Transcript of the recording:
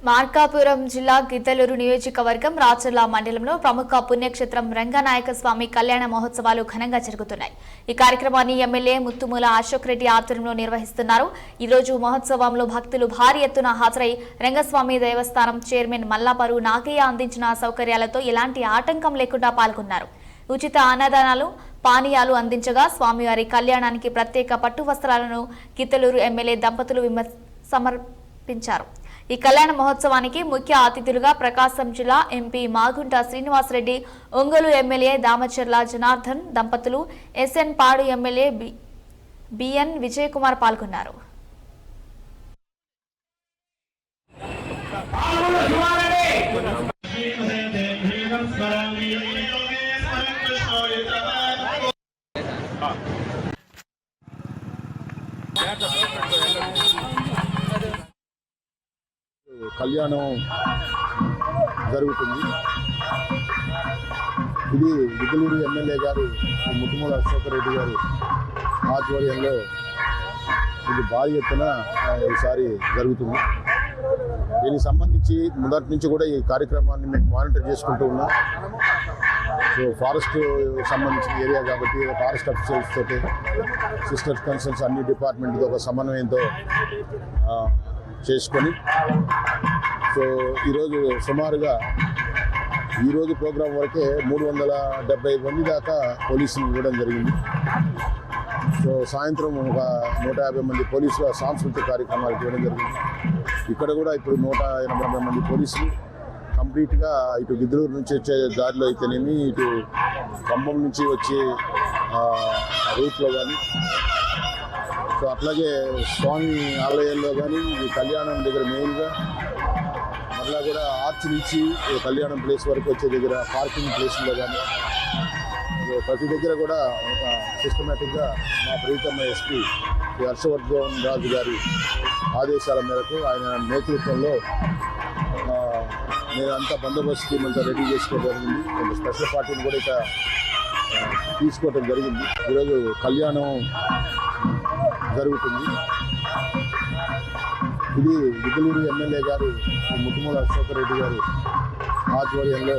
మార్కాపురం జిల్లా గిద్దలూరు నియోజకవర్గం రాచర్ల మండలంలో ప్రముఖ పుణ్యక్షేత్రం రంగనాయక స్వామి కళ్యాణ మహోత్సవాలు ఘనంగా జరుగుతున్నాయి. ఈ కార్యక్రమాన్ని ఎమ్మెల్యే ముత్తుమూల అశోక్ రెడ్డి ఆధ్వర్యంలో నిర్వహిస్తున్నారు. ఈ రోజు మహోత్సవంలో భక్తులు భారీ ఎత్తున హాజరై రంగస్వామి దేవస్థానం చైర్మన్ మల్లాపరు నాగయ్య అందించిన సౌకర్యాలతో ఎలాంటి ఆటంకం లేకుండా పాల్గొన్నారు. ఉచిత అన్నదానాలు, పానీయాలు అందించగా స్వామివారి కళ్యాణానికి ప్రత్యేక పట్టు వస్త్రాలను గిద్దలూరు ఎమ్మెల్యే దంపతులు సమర్పించారు. ఈ కళ్యాణ మహోత్సవానికి ముఖ్య అతిథులుగా ప్రకాశం జిల్లా ఎంపీ మాగుంట శ్రీనివాసరెడ్డి, ఒంగోలు ఎమ్మెల్యే దామచర్ల జనార్దన్ దంపతులు, ఎస్ఎన్ పాడు ఎమ్మెల్యే బిఎన్ విజయకుమార్ పాల్గొన్నారు. కళ్యాణం జరుగుతుంది. ఇది గిద్దలూరు ఎమ్మెల్యే గారు ముత్తుమూల అశోక్ రెడ్డి గారు ఆధ్వర్యంలో ఇది భారీ ఎత్తున ఈసారి జరుగుతుంది. దీనికి సంబంధించి మొదటి నుంచి కూడా ఈ కార్యక్రమాన్ని మేము మానిటర్ చేసుకుంటూ ఉన్నాం. సో ఫారెస్ట్ సంబంధించిన ఏరియా కాబట్టి ఫారెస్ట్ అఫీషియల్స్ తోటి, సిస్టర్స్ కన్సర్న్స్ అన్ని డిపార్ట్మెంట్తో ఒక సమన్వయంతో చేసుకొని సో ఈరోజు సుమారుగా ఈరోజు ప్రోగ్రాం వరకే 370 మంది దాకా పోలీసులు ఇవ్వడం జరిగింది. సో సాయంత్రం ఒక 150 మంది పోలీసుల సాంస్కృతిక కార్యక్రమాలకు ఇవ్వడం జరిగింది. ఇక్కడ కూడా ఇప్పుడు 180 మంది పోలీసులు కంప్లీట్గా ఇటు గిద్దలూరు నుంచి వచ్చే దారిలో అయితేనేమి, ఇటు ఖమ్మం నుంచి వచ్చే రూట్లో కానీ, సో అట్లాగే స్వామి ఆలయాల్లో కానీ, ఈ కళ్యాణం దగ్గర మెయిన్గా మళ్ళా కూడా ఆర్చ్ నుంచి కళ్యాణం ప్లేస్ వరకు వచ్చే దగ్గర పార్కింగ్ ప్లేస్లో కానీ ప్రతి దగ్గర కూడా ఒక సిస్టమేటిక్గా మా ప్రీతమ్మ ఎస్పీ హర్షవర్ధన్ రాజు గారి ఆదేశాల మేరకు ఆయన నేతృత్వంలో నేను అంతా బందోబస్తు టీం అంతా రెడీ చేసుకోవడం జరిగింది. కొంత స్పెషల్ పార్టీని కూడా ఇక తీసుకోవడం జరిగింది. ఈరోజు కళ్యాణం జరుగుతుంది. ఇది గిద్దలూరు ఎమ్మెల్యే గారు ముత్తుమూల అశోక్ రెడ్డి గారు ఆధ్వర్యంలో